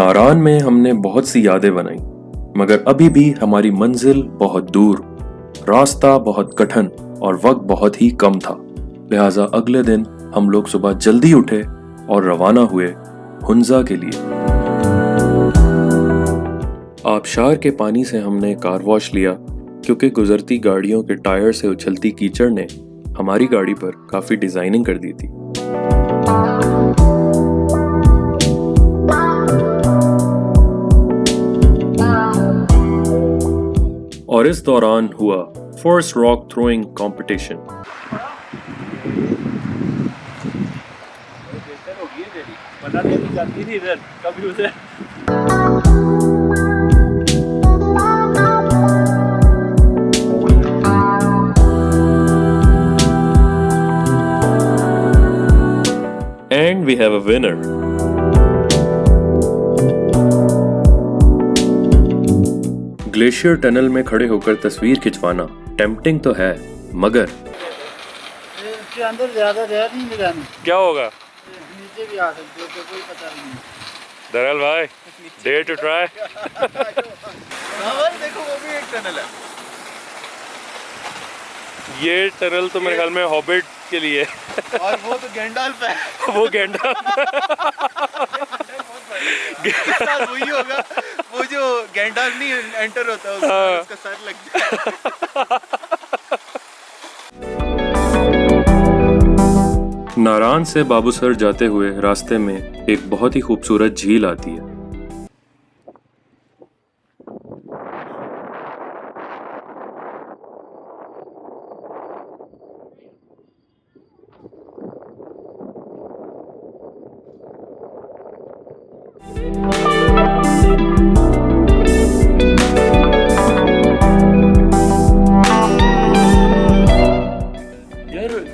नारान में हमने बहुत सी यादें बनाई, मगर अभी भी हमारी मंजिल बहुत दूर, रास्ता बहुत कठिन और वक्त बहुत ही कम था। लिहाजा अगले दिन हम लोग सुबह जल्दी उठे और रवाना हुए हुंजा के लिए। आबशार के पानी से हमने कार वॉश लिया क्योंकि गुजरती गाड़ियों के टायर से उछलती कीचड़ ने हमारी गाड़ी पर काफी डिजाइनिंग कर दी थी। और इस दौरान हुआ first rock throwing competition. And we have a winner. Glacier tunnel में खड़े होकर तस्वीर खिंचवाना टेम्पटिंग तो है, मगर इसके अंदर ज्यादा देर नहीं लगानी। क्या होगा? नीचे भी आ सकते हो, कोई पता नहीं। दरअल भाई, डेयर टू ट्राई। देखो वो भी एक टनल है। ये टनल तो मेरे ख्याल में हॉबिट के लिए और वो तो गैंडल्फ है। वो गैंडल्फ वही होगा, वो जो गैंडल्फ नहीं एंटर होता है उसका सर लग जाए। नारान से बाबूसर जाते हुए रास्ते में एक बहुत ही खूबसूरत झील आती है।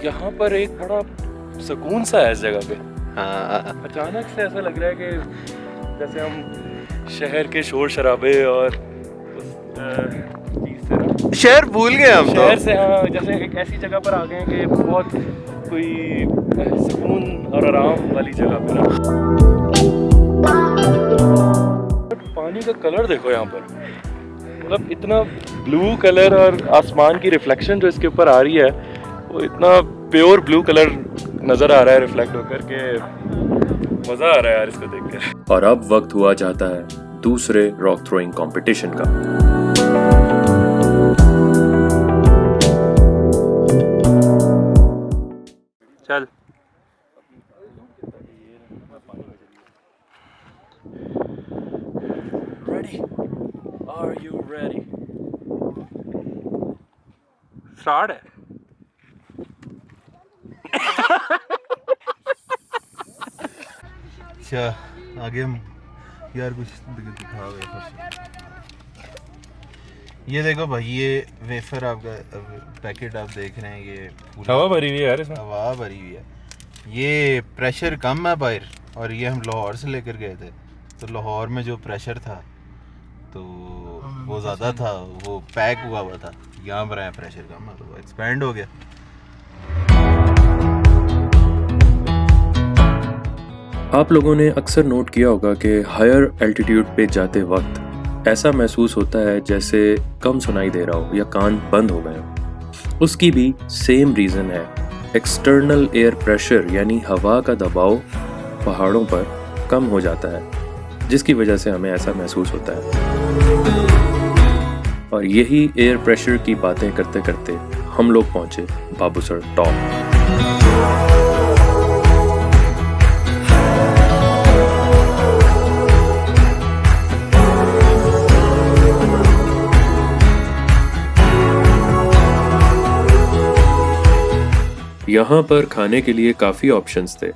यहाँ पर एक बड़ा सुकून सा है इस जगह पे। हाँ, अचानक से ऐसा लग रहा है कि जैसे हम शहर के शोर शराबे और चीज से ना शहर भूल गए हम शहर से, हाँ, जैसे एक ऐसी जगह पर आ गए कि बहुत कोई सुकून और आराम वाली जगह पे ना। पानी का कलर देखो यहाँ पर, मतलब इतना ब्लू कलर और आसमान की रिफ्लेक्शन जो इसके ऊपर आ रही है वो इतना प्योर ब्लू कलर नजर आ रहा है रिफ्लेक्ट होकर के मजा आ रहा है यार इसको देखकर। और अब वक्त हुआ जाता है दूसरे रॉक थ्रोइंग कंपटीशन का। चल ready? Are you ready? Start है। अच्छा, आगे हम यार कुछ दिखा वेफर। ये देखो भाई, ये वेफर आपका पैकेट आप देख रहे हैं, ये हवा भरी हुई है यार, इसमें हवा भरी हुई है। ये प्रेशर कम है बाहर, और ये हम लाहौर से लेकर गए थे, तो लाहौर में जो प्रेशर था तो वो ज़्यादा था, वो पैक हुआ हुआ था। यहाँ पर आया प्रेशर कम है तो वो एक्सपैंड हो गया। आप लोगों ने अक्सर नोट किया होगा कि हायर एल्टीट्यूड पे जाते वक्त ऐसा महसूस होता है जैसे कम सुनाई दे रहा हो या कान बंद हो गए हो। उसकी भी सेम रीज़न है। एक्सटर्नल एयर प्रेशर यानी हवा का दबाव पहाड़ों पर कम हो जाता है, जिसकी वजह से हमें ऐसा महसूस होता है। और यही एयर प्रेशर की बातें करते करते हम लोग पहुंचे बाबूसर टॉप। यहाँ पर खाने के लिए काफ़ी ऑप्शंस थे,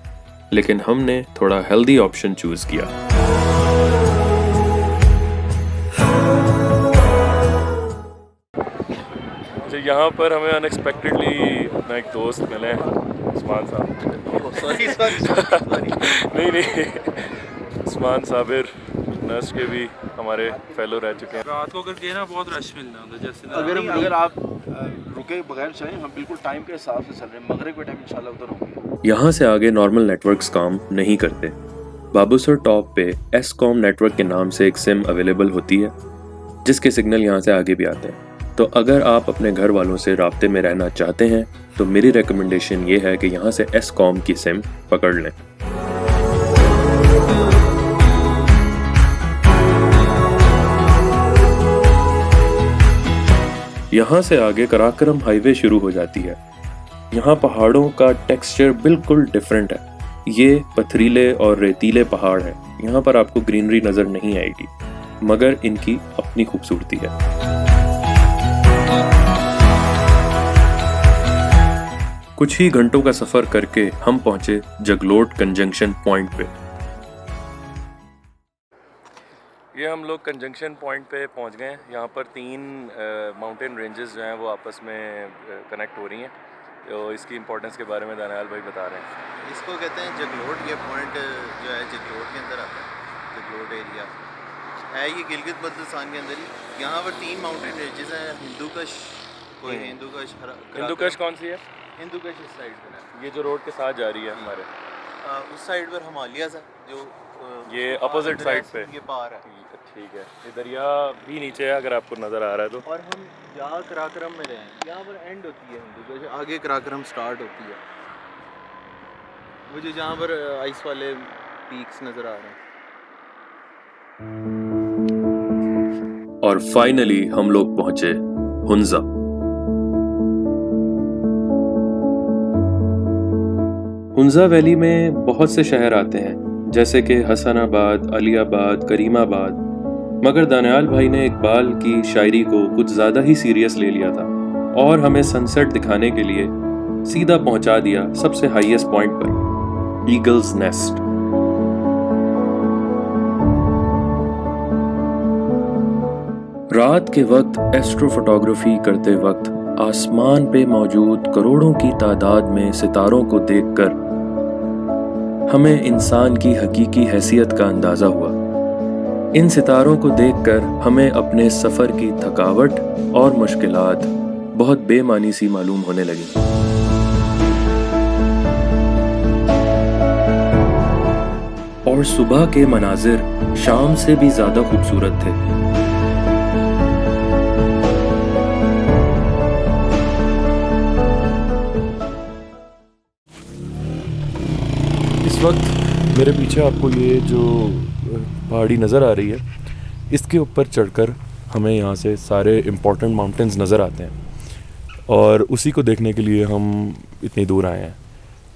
लेकिन हमने थोड़ा हेल्दी ऑप्शन चूज़ किया। तो यहाँ पर हमें अनएक्सपेक्टेडली अपना एक दोस्त मिले, उस्मान साहब। नहीं, उस्मान साबिर नर्स के भी हमारे फेलो रह चुके हैं। रात को अगर गए ना बहुत रश मिलना होता है। जैसे अगर आप रुके बगैर चाहिए, हम बिल्कुल टाइम के हिसाब से चल रहे हैं। मगरिब के टाइम इंशाल्लाह उधर होंगे। यहाँ से आगे नॉर्मल नेटवर्क्स काम नहीं करते, बाबूसर टॉप पे एसकॉम नेटवर्क के नाम से एक सिम अवेलेबल होती है जिसके सिग्नल यहाँ से आगे भी आते हैं। तो अगर आप अपने घर वालों से राब्ते में रहना चाहते हैं तो मेरी रिकमेंडेशन ये है कि यहाँ से एसकॉम की सिम पकड़ लें। यहाँ से आगे कराकरम हाईवे शुरू हो जाती है। यहाँ पहाड़ों का टेक्सचर बिल्कुल डिफरेंट है। ये पथरीले और रेतीले पहाड़ हैं। यहाँ पर आपको ग्रीनरी नज़र नहीं आएगी मगर इनकी अपनी खूबसूरती है। कुछ ही घंटों का सफ़र करके हम पहुँचे जगलोट कंजंक्शन पॉइंट पे। ये हम लोग कंजंक्शन पॉइंट पे पहुंच गए हैं। यहाँ पर 3 माउंटेन रेंजेस जो हैं वो आपस में कनेक्ट हो रही हैं। तो इसकी इम्पोर्टेंस के बारे में दानियाल भाई बता रहे हैं। इसको कहते हैं जगलोट। ये पॉइंट जो है जगलोट के अंदर आता है। जगलोट एरिया है ये गिलगित बल्तिस्तान के अंदर ही। यहाँ पर 3 माउंटेन रेंजेस हैं। हिंदूकश, कोई हिंदूकश कौन सी है? हिंदूकश इस साइड पर है। ये जो रोड के साथ जा रही है हमारे, उस साइड पर हिमालयाज़ है जो ये अपोजिट साइड पे ये पार है। ठीक है। ये दरिया भी नीचे है अगर आपको नज़र आ रहा है तो। और हम यहाँ कराक्रम में रहे हैं। यहाँ पर एंड होती है हिंदूकश, आगे कराक्रम स्टार्ट होती है। मुझे जहाँ पर आइस वाले पीक्स नज़र आ रहे हैं। और फाइनली हम लोग पहुंचे हुंजा। हुंजा वैली में बहुत से शहर आते हैं जैसे कि हसनाबाद, अलीआबाद, करीमाबाद, मगर दानियाल भाई ने इकबाल की शायरी को कुछ ज़्यादा ही सीरियस ले लिया था और हमें सनसेट दिखाने के लिए सीधा पहुंचा दिया सबसे हाईएस्ट पॉइंट पर, ईगल्स नेस्ट। रात के वक्त एस्ट्रोफोटोग्राफी करते वक्त आसमान पे मौजूद करोड़ों की तादाद में सितारों को देखकर हमें इंसान की हकीकी हैसियत का अंदाज़ा हुआ। इन सितारों को देखकर हमें अपने सफ़र की थकावट और मुश्किलात बहुत बेमानी सी मालूम होने लगी। और सुबह के मनाजिर शाम से भी ज़्यादा खूबसूरत थे। इस वक्त मेरे पीछे आपको ये जो पहाड़ी नज़र आ रही है, इसके ऊपर चढ़कर हमें यहाँ से सारे इम्पोर्टेंट माउंटेन्स नज़र आते हैं और उसी को देखने के लिए हम इतनी दूर आए हैं।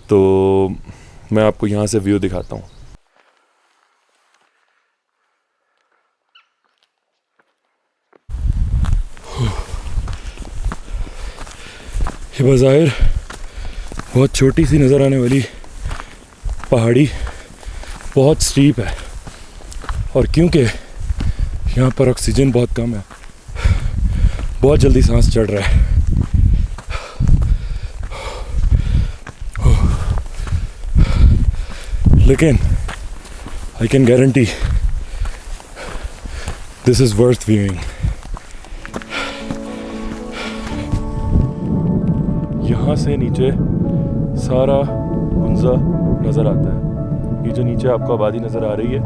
तो मैं आपको यहाँ से व्यू दिखाता हूँ। ये बज़ाहिर बहुत छोटी सी नज़र आने वाली पहाड़ी बहुत स्टीप है और क्योंकि यहाँ पर ऑक्सीजन बहुत कम है, बहुत जल्दी सांस चढ़ रहा है। लेकिन I can guarantee this is worth viewing. यहाँ से नीचे सारा हुंजा नज़र आता है। ये जो नीचे आपको आबादी नज़र आ रही है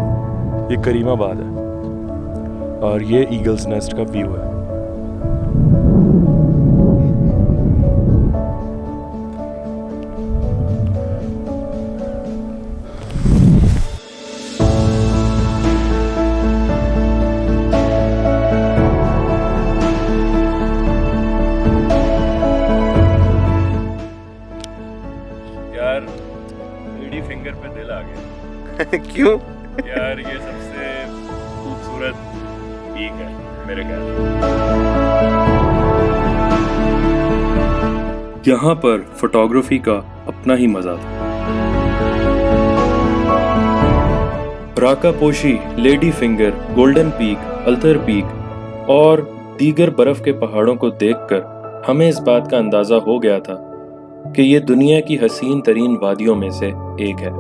ये करीमाबाद है और ये ईगल्स नेस्ट का व्यू है। यार लेडी फिंगर पे दिल आ गया। क्यों? यार ये सबसे खूबसूरत पीक है मेरे ख्याल में। यहाँ पर फोटोग्राफी का अपना ही मजा था। Rakaposhi, Lady Finger, Golden Peak, Ultar Peak और दीगर बर्फ के पहाड़ों को देखकर हमें इस बात का अंदाजा हो गया था कि ये दुनिया की हसीन तरीन वादियों में से एक है।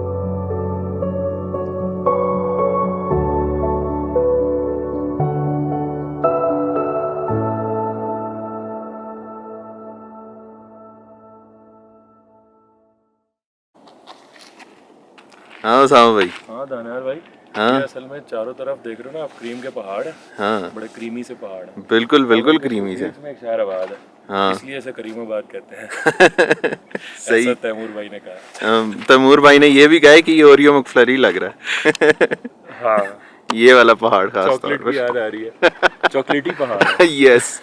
हाँ उसामा भाई। हाँ दानियार भाई, हाँ। ये असल में चारों तरफ देख रहे हो ना आप, क्रीम के पहाड़ हैं, हाँ बड़े क्रीमी से पहाड़ हैं। बिल्कुल बिल्कुल क्रीमी से। इसमें एक शायर आबाद है, हाँ। इसलिए इसे करीमाबाद कहते हैं। सही। ऐसा तैमूर भाई ने कहा। तैमूर भाई ने ये भी कहा है कि ये ओरियो मकफ्लरी लग रहा है। हाँ, ये वाला पहाड़ खास तौर चॉकलेट भी पर। याद आ रही है, चॉकलेटी पहाड़ है। यस